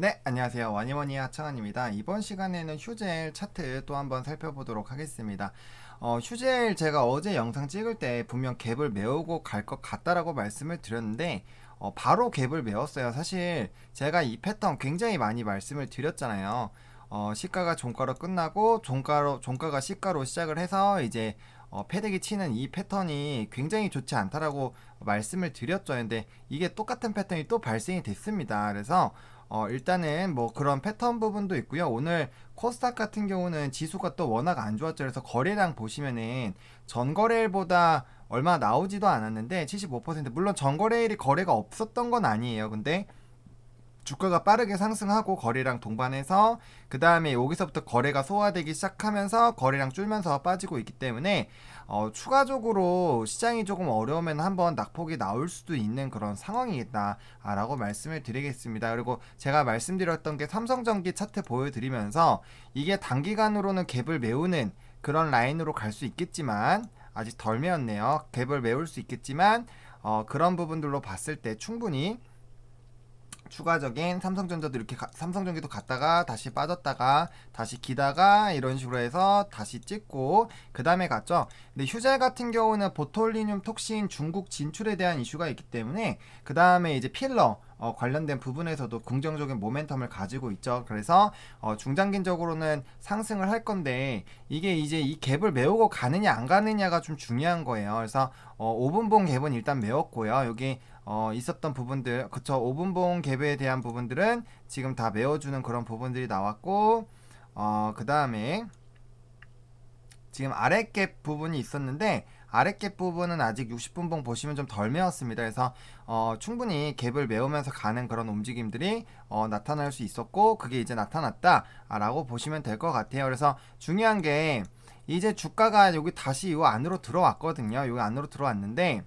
네, 안녕하세요. 와니머니 하창환입니다. 이번 시간에는 휴젤 차트 또 한번 살펴보도록 하겠습니다. 휴젤 제가 어제 영상 찍을 때 분명 갭을 메우고 갈 것 같다라고 말씀을 드렸는데 바로 갭을 메웠어요. 사실 제가 이 패턴 굉장히 많이 말씀을 드렸잖아요. 시가가 종가로 끝나고 종가가 시가로 시작을 해서 이제 패대기 치는 이 패턴이 굉장히 좋지 않다라고 말씀을 드렸죠. 근데 이게 똑같은 패턴이 또 발생이 됐습니다. 그래서 일단은 뭐 그런 패턴 부분도 있고요. 오늘 코스닥 같은 경우는 지수가 또 워낙 안 좋았죠. 그래서 거래량 보시면은 전거래일보다 얼마 나오지도 않았는데 75%, 물론 전거래일이 거래가 없었던 건 아니에요. 근데 주가가 빠르게 상승하고 거래량 동반해서 그 다음에 여기서부터 거래가 소화되기 시작하면서 거래량 줄면서 빠지고 있기 때문에 추가적으로 시장이 조금 어려우면 한번 낙폭이 나올 수도 있는 그런 상황이겠다라고 말씀을 드리겠습니다. 그리고 제가 말씀드렸던 게 삼성전기 차트 보여드리면서 이게 단기간으로는 갭을 메우는 그런 라인으로 갈 수 있겠지만 아직 덜 메웠네요. 갭을 메울 수 있겠지만 그런 부분들로 봤을 때 충분히 추가적인 삼성전자도 이렇게 삼성전기도 갔다가 다시 빠졌다가 다시 기다가 이런 식으로 해서 다시 찍고 그 다음에 갔죠. 근데 휴젤 같은 경우는 보톨리늄 톡신 중국 진출에 대한 이슈가 있기 때문에 그 다음에 이제 필러 관련된 부분에서도 긍정적인 모멘텀을 가지고 있죠. 그래서 중장기적으로는 상승을 할 건데 이게 이제 이 갭을 메우고 가느냐 안 가느냐가 좀 중요한 거예요. 그래서 5분봉 갭은 일단 메웠고요. 여기 있었던 부분들, 그쵸, 5분봉 갭에 대한 부분들은 지금 다 메워주는 그런 부분들이 나왔고, 그 다음에 지금 아랫갭 부분이 있었는데 아랫갭 부분은 아직 60분봉 보시면 좀 덜 메웠습니다. 그래서 충분히 갭을 메우면서 가는 그런 움직임들이 나타날 수 있었고 그게 이제 나타났다라고 보시면 될 것 같아요. 그래서 중요한 게 이제 주가가 여기 다시 이 안으로 들어왔거든요. 여기 안으로 들어왔는데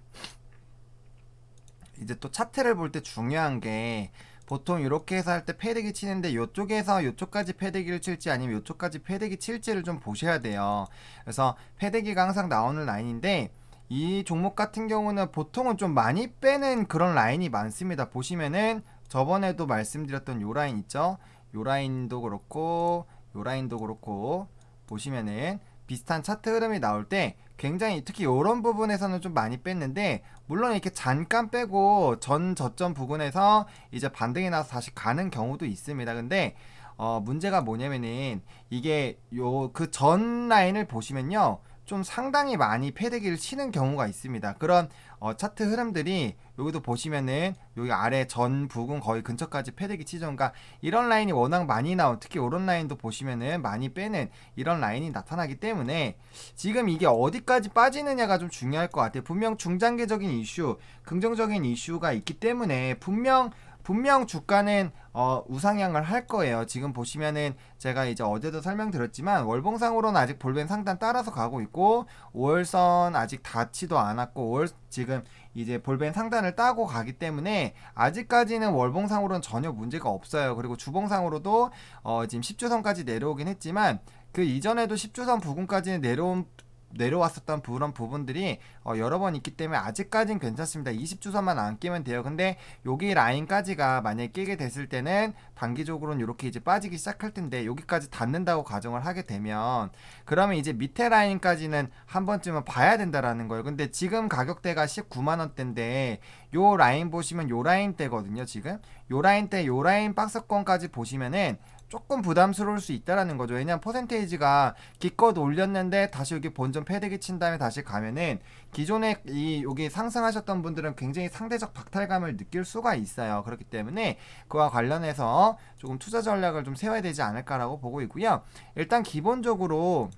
이제 또 차트를 볼 때 중요한 게 보통 이렇게 해서 할 때 패대기 치는데 이쪽에서 이쪽까지 패대기를 칠지 아니면 이쪽까지 패대기 칠지를 좀 보셔야 돼요. 그래서 패대기가 항상 나오는 라인인데 이 종목 같은 경우는 보통은 좀 많이 빼는 그런 라인이 많습니다. 보시면은 저번에도 말씀드렸던 요 라인 있죠? 요 라인도 그렇고 요 라인도 그렇고 보시면은 비슷한 차트 흐름이 나올 때 굉장히 특히 이런 부분에서는 좀 많이 뺐는데 물론 이렇게 잠깐 빼고 전 저점 부근에서 이제 반등이 나서 다시 가는 경우도 있습니다. 근데 문제가 뭐냐면은 이게 요 그 전 라인을 보시면요 좀 상당히 많이 패대기를 치는 경우가 있습니다. 그런 차트 흐름들이 여기도 보시면은 여기 아래 전 부근 거의 근처까지 패대기 치죠. 그러니까 이런 라인이 워낙 많이 나온, 특히 이런 라인도 보시면은 많이 빼는 이런 라인이 나타나기 때문에 지금 이게 어디까지 빠지느냐가 좀 중요할 것 같아요. 분명 중장기적인 이슈, 긍정적인 이슈가 있기 때문에 분명 주가는 우상향을 할 거예요. 지금 보시면은 제가 이제 어제도 설명드렸지만 월봉상으로는 아직 볼벤 상단 따라서 가고 있고 5월선 아직 닿지도 않았고 5월 지금 이제 볼벤 상단을 따고 가기 때문에 아직까지는 월봉상으로는 전혀 문제가 없어요. 그리고 주봉상으로도 지금 10주선까지 내려오긴 했지만 그 이전에도 10주선 부근까지는 내려왔었던 그런 부분들이 여러 번 있기 때문에 아직까진 괜찮습니다. 20주선만 안 깨면 돼요. 근데 여기 라인까지가 만약에 깨게 됐을 때는 단기적으로는 이렇게 이제 빠지기 시작할 텐데 여기까지 닿는다고 가정을 하게 되면 그러면 이제 밑에 라인까지는 한 번쯤은 봐야 된다라는 거예요. 근데 지금 가격대가 19만원대인데 요 라인 보시면 요 라인대거든요. 지금 요 라인대 요 라인 박스권까지 보시면은 조금 부담스러울 수 있다라는 거죠. 왜냐면 퍼센테이지가 기껏 올렸는데 다시 여기 본전 패대기 친 다음에 다시 가면은 기존에 여기 상승하셨던 분들은 굉장히 상대적 박탈감을 느낄 수가 있어요. 그렇기 때문에 그와 관련해서 조금 투자 전략을 좀 세워야 되지 않을까라고 보고 있고요. 일단 기본적으로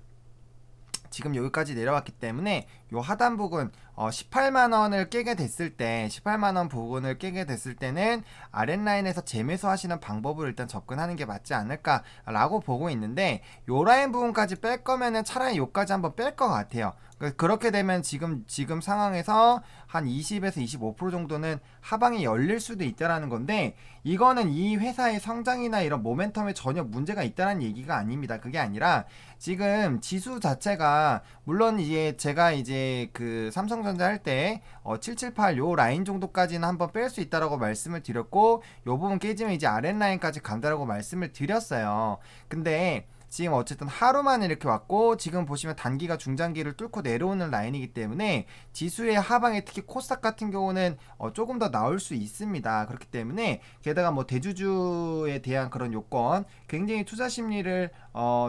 지금 여기까지 내려왔기 때문에 요 하단 부근 18만원을 깨게 됐을 때 18만원 부근을 깨게 됐을 때는 아랫라인에서 재매수 하시는 방법으로 일단 접근하는 게 맞지 않을까 라고 보고 있는데 요 라인 부분까지 뺄 거면은 차라리 요까지 한번 뺄 것 같아요. 그렇게 되면 지금 상황에서 한 20에서 25% 정도는 하방이 열릴 수도 있다라는 건데, 이거는 이 회사의 성장이나 이런 모멘텀에 전혀 문제가 있다는 얘기가 아닙니다. 그게 아니라 지금 지수 자체가, 물론 이제 제가 이제 그 삼성전자 할 때 778 요 라인 정도까지는 한번 뺄 수 있다라고 말씀을 드렸고, 요 부분 깨지면 이제 아랫라인까지 간다라고 말씀을 드렸어요. 근데 지금 어쨌든 하루만 이렇게 왔고, 지금 보시면 단기가 중장기를 뚫고 내려오는 라인이기 때문에 지수의 하방에 특히 코스닥 같은 경우는 조금 더 나올 수 있습니다. 그렇기 때문에, 게다가 뭐 대주주에 대한 그런 요건, 굉장히 투자 심리를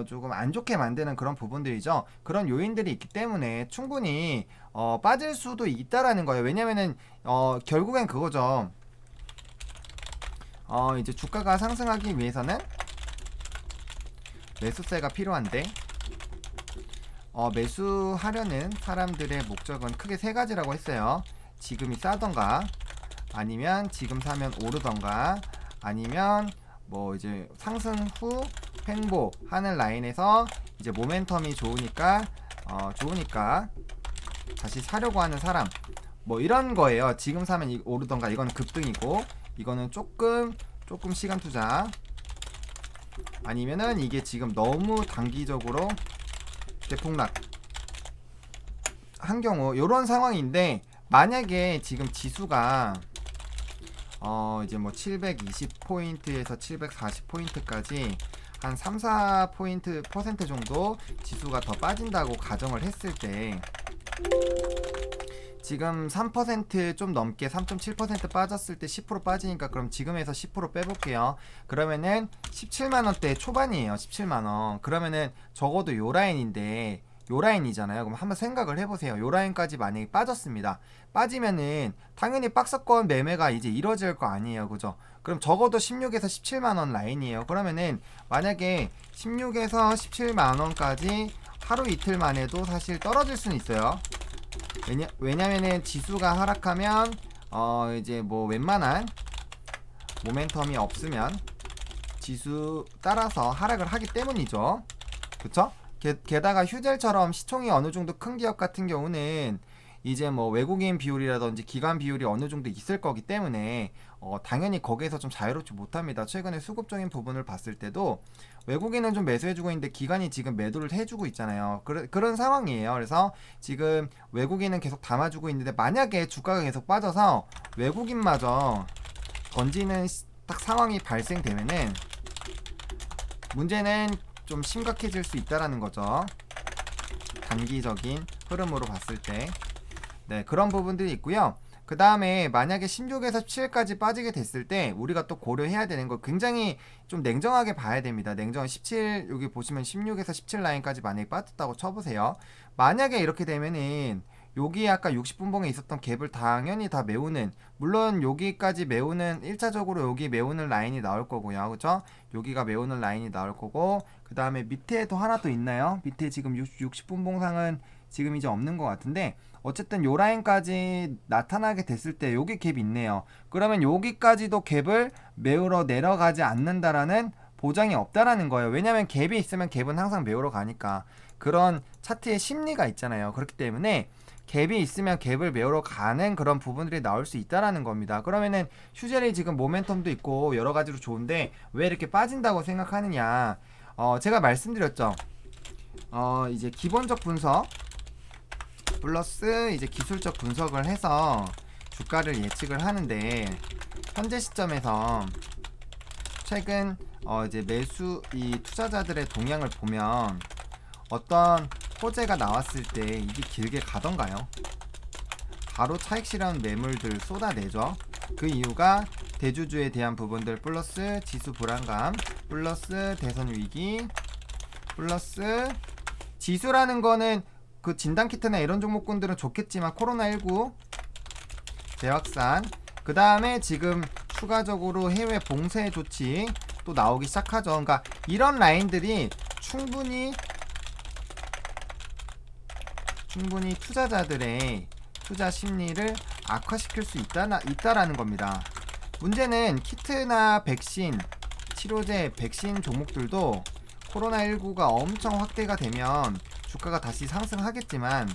조금 안 좋게 만드는 그런 부분들이죠. 그런 요인들이 있기 때문에 충분히 빠질 수도 있다라는 거예요. 왜냐면은 결국엔 그거죠. 이제 주가가 상승하기 위해서는 매수세가 필요한데, 매수하려는 사람들의 목적은 크게 세 가지라고 했어요. 지금이 싸던가, 아니면 지금 사면 오르던가, 아니면 뭐 이제 상승 후 횡보하는 라인에서 이제 모멘텀이 좋으니까 다시 사려고 하는 사람, 뭐 이런 거예요. 지금 사면 오르던가, 이거는 급등이고, 이거는 조금 시간 투자, 아니면은 이게 지금 너무 단기적으로 대폭락 한 경우, 요런 상황인데, 만약에 지금 지수가 이제 뭐 720포인트에서 740포인트까지 한 3-4% 정도 지수가 더 빠진다고 가정을 했을 때, 지금 3% 좀 넘게 3.7% 빠졌을 때 10% 빠지니까, 그럼 지금에서 10% 빼볼게요. 그러면은 17만원대 초반이에요. 17만원. 그러면은 적어도 요 라인인데, 요 라인이잖아요. 그럼 한번 생각을 해보세요. 요 라인까지 만약에 빠졌습니다. 빠지면은 당연히 박스권 매매가 이제 이뤄질 거 아니에요. 그죠? 그럼 적어도 16에서 17만원 라인이에요. 그러면은 만약에 16에서 17만원까지 하루 이틀 만에도 사실 떨어질 수는 있어요. 왜냐면은 지수가 하락하면 이제 뭐 웬만한 모멘텀이 없으면 지수 따라서 하락을 하기 때문이죠. 그쵸? 게다가 휴젤처럼 시총이 어느 정도 큰 기업 같은 경우는 이제 뭐 외국인 비율이라든지 기관 비율이 어느 정도 있을 거기 때문에 당연히 거기에서 좀 자유롭지 못합니다. 최근에 수급적인 부분을 봤을 때도 외국인은 좀 매수해주고 있는데 기관이 지금 매도를 해주고 있잖아요. 그런 상황이에요. 그래서 지금 외국인은 계속 담아주고 있는데, 만약에 주가가 계속 빠져서 외국인마저 던지는 딱 상황이 발생되면은 문제는 좀 심각해질 수 있다라는 거죠. 단기적인 흐름으로 봤을 때. 네, 그런 부분들이 있고요. 그 다음에 만약에 16에서 17까지 빠지게 됐을 때 우리가 또 고려해야 되는 거, 굉장히 좀 냉정하게 봐야 됩니다. 냉정한 17, 여기 보시면 16에서 17 라인까지 만약에 빠졌다고 쳐보세요. 만약에 이렇게 되면은 여기 아까 60분봉에 있었던 갭을 당연히 다 메우는, 물론 여기까지 메우는 1차적으로 여기 메우는 라인이 나올 거고요. 그쵸? 여기가 메우는 라인이 나올 거고, 그 다음에 밑에도 하나 또 있나요? 밑에 지금 60분봉상은 지금 이제 없는 것 같은데, 어쨌든 요 라인까지 나타나게 됐을 때 여기 갭이 있네요. 그러면 여기까지도 갭을 메우러 내려가지 않는다라는 보장이 없다라는 거예요. 왜냐면 갭이 있으면 갭은 항상 메우러 가니까. 그런 차트의 심리가 있잖아요. 그렇기 때문에 갭이 있으면 갭을 메우러 가는 그런 부분들이 나올 수 있다라는 겁니다. 그러면은 휴젤이 지금 모멘텀도 있고 여러 가지로 좋은데 왜 이렇게 빠진다고 생각하느냐? 제가 말씀드렸죠. 이제 기본적 분석 플러스 이제 기술적 분석을 해서 주가를 예측을 하는데, 현재 시점에서 최근 이제 이 투자자들의 동향을 보면 어떤 호재가 나왔을 때 이게 길게 가던가요? 바로 차익 실현 매물들 쏟아내죠. 그 이유가 대주주에 대한 부분들 플러스 지수 불안감 플러스 대선 위기 플러스 지수라는 거는 그 진단키트나 이런 종목군들은 좋겠지만 코로나19 재확산, 그 다음에 지금 추가적으로 해외 봉쇄 조치 또 나오기 시작하죠. 그러니까 이런 라인들이 충분히 투자자들의 투자 심리를 악화시킬 수 있다라는 겁니다. 문제는 키트나 백신, 치료제, 백신 종목들도 코로나19가 엄청 확대가 되면 주가가 다시 상승하겠지만,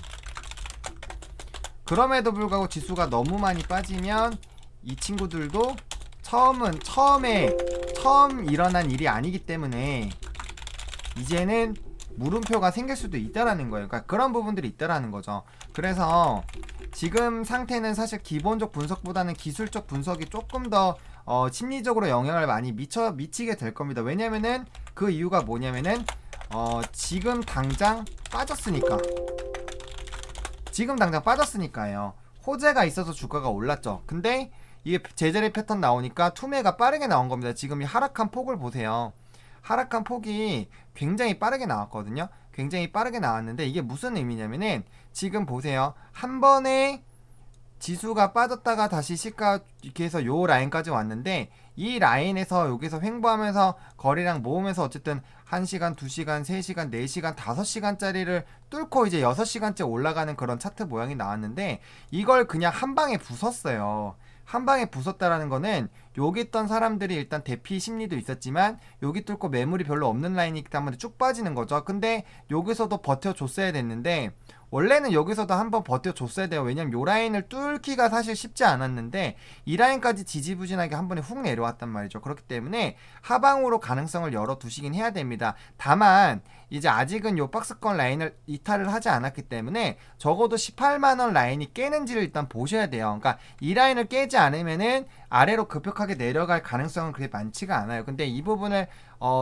그럼에도 불구하고 지수가 너무 많이 빠지면 이 친구들도 처음 일어난 일이 아니기 때문에 이제는 물음표가 생길 수도 있다라는 거예요. 그러니까 그런 부분들이 있다라는 거죠. 그래서 지금 상태는 사실 기본적 분석보다는 기술적 분석이 조금 더 심리적으로 영향을 많이 미치게 될 겁니다. 왜냐면은 그 이유가 뭐냐면은 지금 당장 빠졌으니까요. 호재가 있어서 주가가 올랐죠. 근데 이게 제자리 패턴 나오니까 투매가 빠르게 나온 겁니다. 지금 이 하락한 폭을 보세요. 하락한 폭이 굉장히 빠르게 나왔거든요. 굉장히 빠르게 나왔는데 이게 무슨 의미냐면은 지금 보세요. 한 번에 지수가 빠졌다가 다시 시가 이렇게 해서 요 라인까지 왔는데 이 라인에서 여기서 횡보하면서 거래량 모으면서 어쨌든 1시간, 2시간, 3시간, 4시간, 5시간짜리를 뚫고 이제 6시간째 올라가는 그런 차트 모양이 나왔는데 이걸 그냥 한 방에 부쉈어요. 한 방에 부쉈다라는 거는 여기 있던 사람들이 일단 대피 심리도 있었지만 여기 뚫고 매물이 별로 없는 라인이기 때문에 쭉 빠지는 거죠. 근데 여기서도 버텨줬어야 됐는데 원래는 여기서도 한번 버텨줬어야 돼요. 왜냐면 요 라인을 뚫기가 사실 쉽지 않았는데 이 라인까지 지지부진하게 한 번에 훅 내려왔단 말이죠. 그렇기 때문에 하방으로 가능성을 열어두시긴 해야 됩니다. 다만 이제 아직은 요 박스권 라인을 이탈을 하지 않았기 때문에 적어도 18만원 라인이 깨는지를 일단 보셔야 돼요. 그러니까 이 라인을 깨지 않으면은 아래로 급격하게 내려갈 가능성은 그렇게 많지가 않아요. 근데 이 부분을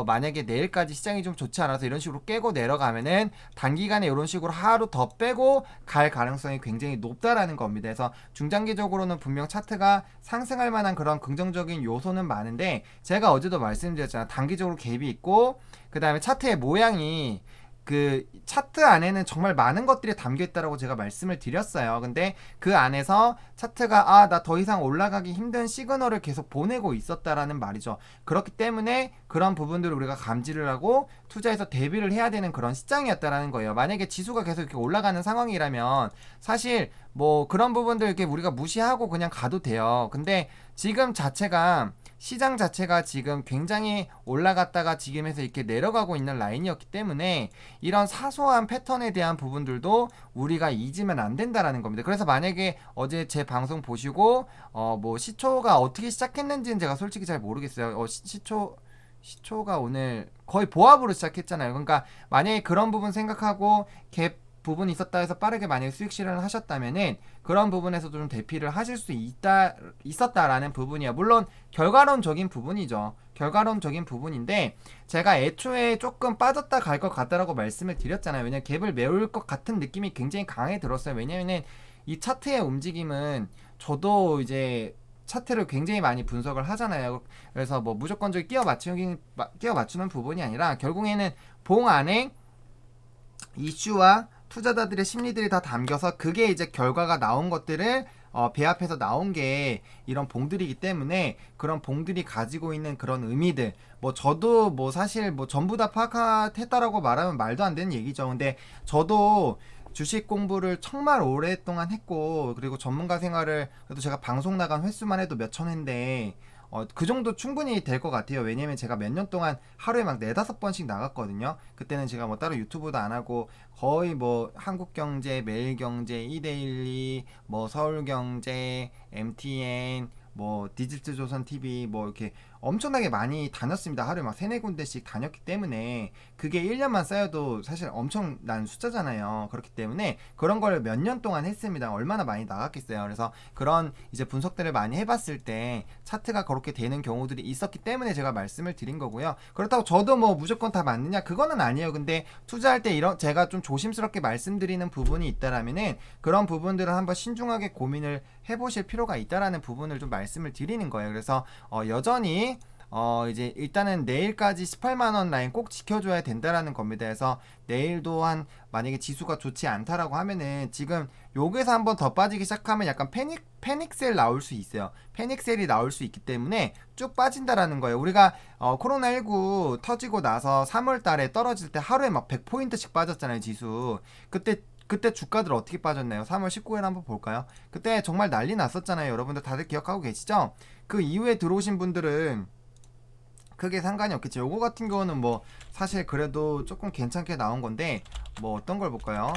만약에 내일까지 시장이 좀 좋지 않아서 이런 식으로 깨고 내려가면은 단기간에 이런 식으로 하루 더 빼고 갈 가능성이 굉장히 높다라는 겁니다. 그래서 중장기적으로는 분명 차트가 상승할 만한 그런 긍정적인 요소는 많은데 제가 어제도 말씀드렸잖아요. 단기적으로 갭이 있고 그 다음에 차트의 모양이 그 차트 안에는 정말 많은 것들이 담겨 있다라고 제가 말씀을 드렸어요. 근데 그 안에서 차트가 나 더 이상 올라가기 힘든 시그널을 계속 보내고 있었다라는 말이죠. 그렇기 때문에 그런 부분들을 우리가 감지를 하고 투자해서 대비를 해야 되는 그런 시장이었다라는 거예요. 만약에 지수가 계속 이렇게 올라가는 상황이라면 사실 뭐 그런 부분들 이렇게 우리가 무시하고 그냥 가도 돼요. 근데 지금 시장 자체가 지금 굉장히 올라갔다가 지금에서 이렇게 내려가고 있는 라인이었기 때문에 이런 사소한 패턴에 대한 부분들도 우리가 잊으면 안 된다라는 겁니다. 그래서 만약에 어제 제 방송 보시고 뭐 시초가 어떻게 시작했는지는 제가 솔직히 잘 모르겠어요. 시초가 오늘 거의 보합으로 시작했잖아요. 그러니까 만약에 그런 부분 생각하고 갭 부분이 있었다 해서 빠르게 만약에 수익 실현을 하셨다면은 그런 부분에서도 좀 대피를 하실 수 있었다라는 부분이야. 물론 결과론적인 부분이죠. 결과론적인 부분인데 제가 애초에 조금 빠졌다 갈 것 같다라고 말씀을 드렸잖아요. 왜냐면 갭을 메울 것 같은 느낌이 굉장히 강하게 들었어요. 왜냐면은 이 차트의 움직임은 저도 이제 차트를 굉장히 많이 분석을 하잖아요. 그래서 뭐 무조건적인 끼워 맞추는 부분이 아니라 결국에는 봉 안에 이슈와 투자자들의 심리들이 다 담겨서 그게 이제 결과가 나온 것들을 배합해서 나온 게 이런 봉들이기 때문에 그런 봉들이 가지고 있는 그런 의미들 뭐 저도 뭐 사실 뭐 전부 다 파악했다라고 말하면 말도 안 되는 얘기죠. 근데 저도 주식 공부를 정말 오랫동안 했고 그리고 전문가 생활을 그래도 제가 방송 나간 횟수만 해도 몇천 회인데 그 정도 충분히 될 것 같아요. 왜냐면 제가 몇 년 동안 하루에 막 4-5번씩 나갔거든요. 그때는 제가 뭐 따로 유튜브도 안 하고 거의 뭐 한국경제, 매일경제, 이데일리, 뭐 서울경제, MTN, 뭐 디지털조선TV 뭐 이렇게 엄청나게 많이 다녔습니다. 하루에 막 3-4군데씩 다녔기 때문에 그게 1년만 쌓여도 사실 엄청난 숫자잖아요. 그렇기 때문에 그런 걸 몇 년 동안 했습니다. 얼마나 많이 나갔겠어요. 그래서 그런 이제 분석들을 많이 해봤을 때 차트가 그렇게 되는 경우들이 있었기 때문에 제가 말씀을 드린 거고요. 그렇다고 저도 뭐 무조건 다 맞느냐 그거는 아니에요. 근데 투자할 때 이런 제가 좀 조심스럽게 말씀드리는 부분이 있다라면은 그런 부분들을 한번 신중하게 고민을 해보실 필요가 있다라는 부분을 좀 말씀을 드리는 거예요. 그래서 여전히 이제 일단은 내일까지 18만원 라인 꼭 지켜줘야 된다라는 겁니다. 그래서 내일도 만약에 지수가 좋지 않다라고 하면은 지금 여기서 한번 더 빠지기 시작하면 약간 패닉셀 나올 수 있어요. 패닉셀이 나올 수 있기 때문에 쭉 빠진다라는 거예요. 우리가 코로나19 터지고 나서 3월 달에 떨어질 때 하루에 막 100포인트씩 빠졌잖아요, 지수. 그때 주가들 어떻게 빠졌나요? 3월 19일 한번 볼까요? 그때 정말 난리 났었잖아요. 여러분들 다들 기억하고 계시죠? 그 이후에 들어오신 분들은 크게 상관이 없겠죠. 요거 같은 경우는 뭐 사실 그래도 조금 괜찮게 나온 건데 뭐 어떤 걸 볼까요?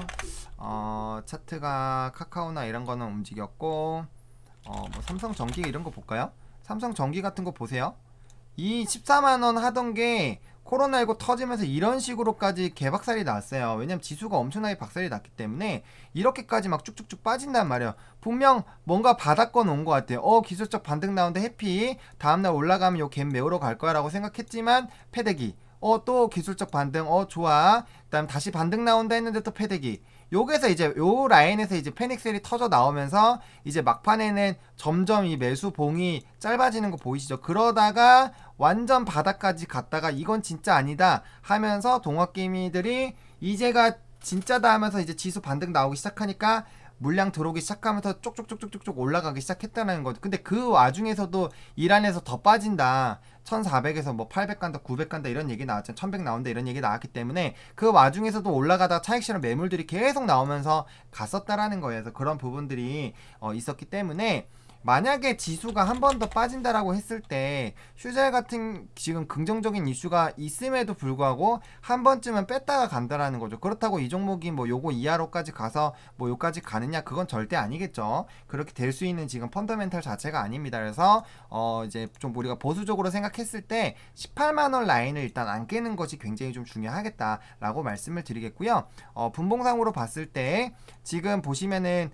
차트가 카카오나 이런 거는 움직였고, 뭐 삼성전기 이런 거 볼까요? 삼성전기 같은 거 보세요. 이 14만원 하던 게 코로나19 터지면서 이런 식으로까지 개박살이 났어요. 왜냐면 지수가 엄청나게 박살이 났기 때문에 이렇게까지 막 쭉쭉쭉 빠진단 말이에요. 분명 뭔가 바닥권 온 것 같아요. 기술적 반등 나오는데 해피. 다음날 올라가면 요 갭 메우러 갈 거야 라고 생각했지만 패대기. 또 기술적 반등. 좋아. 그다음 다시 반등 나온다 했는데 또 패대기. 여기서 이제 요 라인에서 이제 패닉셀이 터져 나오면서 이제 막판에는 점점 이 매수 봉이 짧아지는 거 보이시죠? 그러다가 완전 바닥까지 갔다가 이건 진짜 아니다 하면서 동학개미들이 이제가 진짜다 하면서 이제 지수 반등 나오기 시작하니까 물량 들어오기 시작하면서 쪽쪽쪽쪽쪽 올라가기 시작했다는 거죠. 근데 그 와중에서도 이란에서 더 빠진다. 1400에서 뭐 800 간다, 900 간다 이런 얘기 나왔잖아요. 1100 나온다 이런 얘기 나왔기 때문에 그 와중에서도 올라가다 차익 실현 매물들이 계속 나오면서 갔었다라는 거예요. 그래서 그런 부분들이 있었기 때문에 만약에 지수가 한 번 더 빠진다라고 했을 때 슈젤 같은 지금 긍정적인 이슈가 있음에도 불구하고 한 번쯤은 뺐다가 간다라는 거죠. 그렇다고 이 종목이 뭐 요거 이하로까지 가서 뭐 요까지 가느냐 그건 절대 아니겠죠. 그렇게 될 수 있는 지금 펀더멘탈 자체가 아닙니다. 그래서 이제 좀 우리가 보수적으로 생각했을 때 18만 원 라인을 일단 안 깨는 것이 굉장히 좀 중요하겠다라고 말씀을 드리겠고요. 분봉상으로 봤을 때 지금 보시면은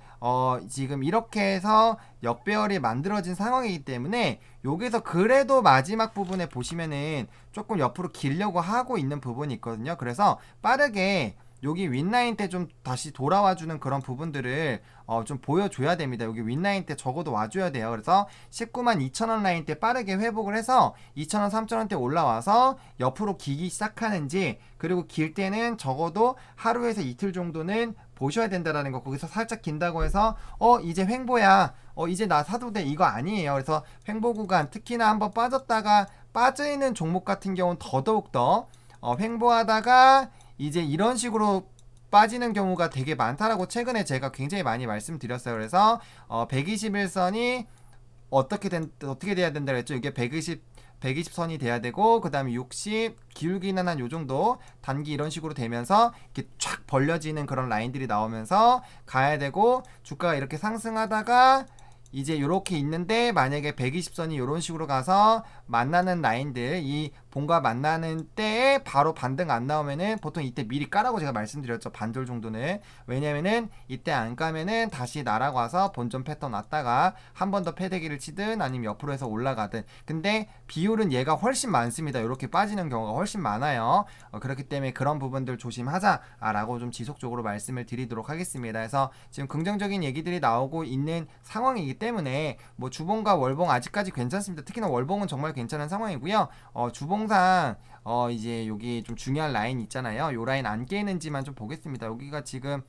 지금 이렇게 해서 역배열이 만들어진 상황이기 때문에 여기서 그래도 마지막 부분에 보시면은 조금 옆으로 길려고 하고 있는 부분이 있거든요. 그래서 빠르게 여기 윗라인 때 좀 다시 돌아와주는 그런 부분들을 좀 보여줘야 됩니다. 여기 윗라인 때 적어도 와줘야 돼요. 그래서 19만 2천원 라인 때 빠르게 회복을 해서 2천원 3천원대 올라와서 옆으로 기기 시작하는지 그리고 길 때는 적어도 하루에서 이틀 정도는 보셔야 된다라는 거. 거기서 살짝 긴다고 해서 이제 횡보야 이제 나 사도 돼 이거 아니에요. 그래서 횡보 구간 특히나 한번 빠졌다가 빠져있는 종목 같은 경우는 더더욱더 횡보하다가 이제 이런 식으로 빠지는 경우가 되게 많다라고 최근에 제가 굉장히 많이 말씀드렸어요. 그래서 121선이 어떻게 돼야 된다 그랬죠? 이게 120선이 돼야 되고 그 다음에 60 기울기는 한 요정도 단기 이런 식으로 되면서 이렇게 쫙 벌려지는 그런 라인들이 나오면서 가야 되고 주가가 이렇게 상승하다가 이제 이렇게 있는데 만약에 120선이 이런 식으로 가서 만나는 라인들 이 본과 만나는 때에 바로 반등 안 나오면은 보통 이때 미리 까라고 제가 말씀드렸죠. 반절 정도는. 왜냐면은 이때 안 까면은 다시 날아가서 본전 패턴 왔다가 한 번 더 패대기를 치든 아니면 옆으로 해서 올라가든. 근데 비율은 얘가 훨씬 많습니다. 이렇게 빠지는 경우가 훨씬 많아요. 그렇기 때문에 그런 부분들 조심하자라고 좀 지속적으로 말씀을 드리도록 하겠습니다. 그래서 지금 긍정적인 얘기들이 나오고 있는 상황이기 때문에 뭐 주봉과 월봉 아직까지 괜찮습니다. 특히나 월봉은 정말 괜찮은 상황이고요. 주봉상 이제 여기 좀 중요한 라인 있잖아요. 요 라인 안 깨는지만 좀 보겠습니다. 여기가 지금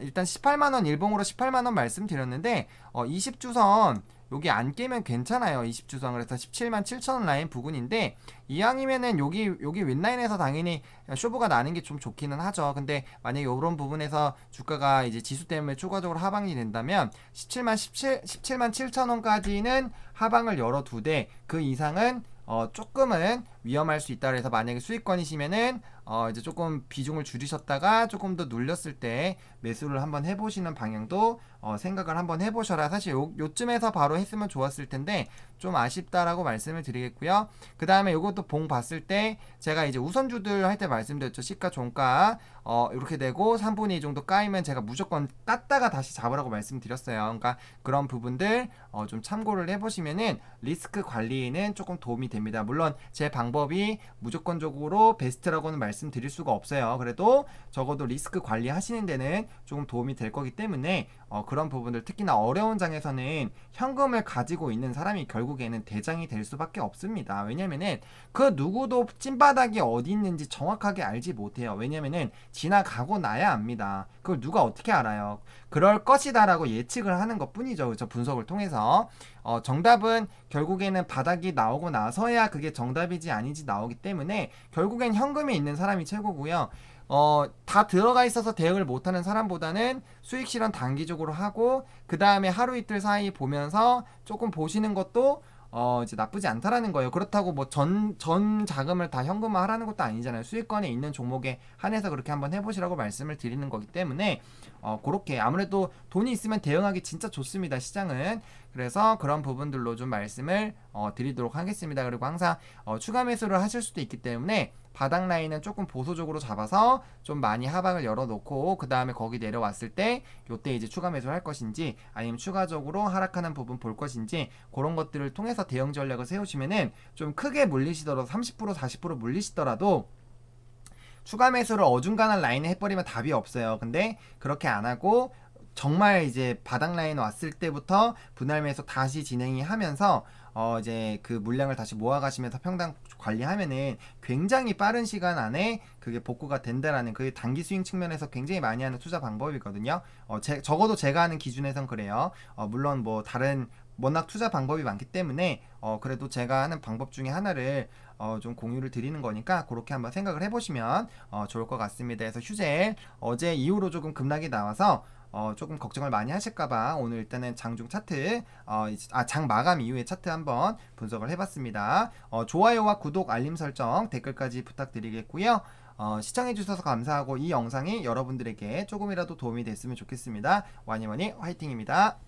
일단 18만원 일봉으로 18만원 말씀드렸는데 20주선 여기 안 깨면 괜찮아요. 20주선. 그래서 17만 7천원 라인 부근인데 이왕이면은 여기 윗라인에서 당연히 쇼부가 나는 게 좀 좋기는 하죠. 근데 만약에 이런 부분에서 주가가 이제 지수 때문에 추가적으로 하방이 된다면 17만 7천원까지는 하방을 열어두되 그 이상은 조금은 위험할 수 있다. 그래서 만약에 수익권이시면은 이제 조금 비중을 줄이셨다가 조금 더 눌렸을 때 매수를 한번 해보시는 방향도 생각을 한번 해보셔라. 사실 요쯤에서 바로 했으면 좋았을 텐데 좀 아쉽다라고 말씀을 드리겠고요. 그 다음에 요것도 봉 봤을 때 제가 이제 우선주들 할 때 말씀드렸죠. 시가 종가 이렇게 되고 3분의 2 정도 까이면 제가 무조건 땄다가 다시 잡으라고 말씀드렸어요. 그러니까 그런 부분들 좀 참고를 해보시면은 리스크 관리에는 조금 도움이 됩니다. 물론 제 방법이 무조건적으로 베스트라고는 말씀드릴 수가 없어요. 그래도 적어도 리스크 관리 하시는 데는 조금 도움이 될 거기 때문에 그런 부분들 특히나 어려운 장에서는 현금을 가지고 있는 사람이 결국에는 대장이 될 수밖에 없습니다. 왜냐면은 그 누구도 찐바닥이 어디 있는지 정확하게 알지 못해요. 왜냐면은 지나가고 나야 압니다. 그걸 누가 어떻게 알아요? 그럴 것이다 라고 예측을 하는 것 뿐이죠. 그렇죠? 분석을 통해서 정답은 결국에는 바닥이 나오고 나서야 그게 정답이지 아니지 나오기 때문에 결국엔 현금이 있는 사람이 최고고요. 다 들어가 있어서 대응을 못하는 사람보다는 수익 실현 단기적으로 하고 그 다음에 하루 이틀 사이 보면서 조금 보시는 것도 이제 나쁘지 않다라는 거예요. 그렇다고 뭐 전 자금을 다 현금화하라는 것도 아니잖아요. 수익권에 있는 종목에 한해서 그렇게 한번 해보시라고 말씀을 드리는 거기 때문에 그렇게 아무래도 돈이 있으면 대응하기 진짜 좋습니다. 시장은. 그래서 그런 부분들로 좀 말씀을 드리도록 하겠습니다. 그리고 항상 추가 매수를 하실 수도 있기 때문에 바닥 라인은 조금 보수적으로 잡아서 좀 많이 하방을 열어놓고 그 다음에 거기 내려왔을 때 요때 이제 추가 매수를 할 것인지 아니면 추가적으로 하락하는 부분 볼 것인지 그런 것들을 통해서 대응 전략을 세우시면은 좀 크게 물리시더라도 30% 40% 물리시더라도 추가 매수를 어중간한 라인에 해버리면 답이 없어요. 근데 그렇게 안 하고 정말 이제 바닥 라인 왔을 때부터 분할 매수 다시 진행이 하면서 이제 그 물량을 다시 모아가시면서 평당 관리하면은 굉장히 빠른 시간 안에 그게 복구가 된다라는 그 단기 스윙 측면에서 굉장히 많이 하는 투자 방법이거든요. 적어도 제가 하는 기준에선 그래요. 물론 뭐 다른 워낙 투자 방법이 많기 때문에 그래도 제가 하는 방법 중에 하나를 좀 공유를 드리는 거니까 그렇게 한번 생각을 해보시면 좋을 것 같습니다. 그래서 휴젤 어제 이후로 조금 급락이 나와서 조금 걱정을 많이 하실까봐 오늘 일단은 장중 차트 장 마감 이후의 차트 한번 분석을 해봤습니다. 좋아요와 구독 알림 설정 댓글까지 부탁드리겠고요. 시청해주셔서 감사하고 이 영상이 여러분들에게 조금이라도 도움이 됐으면 좋겠습니다. 와니와니 화이팅입니다.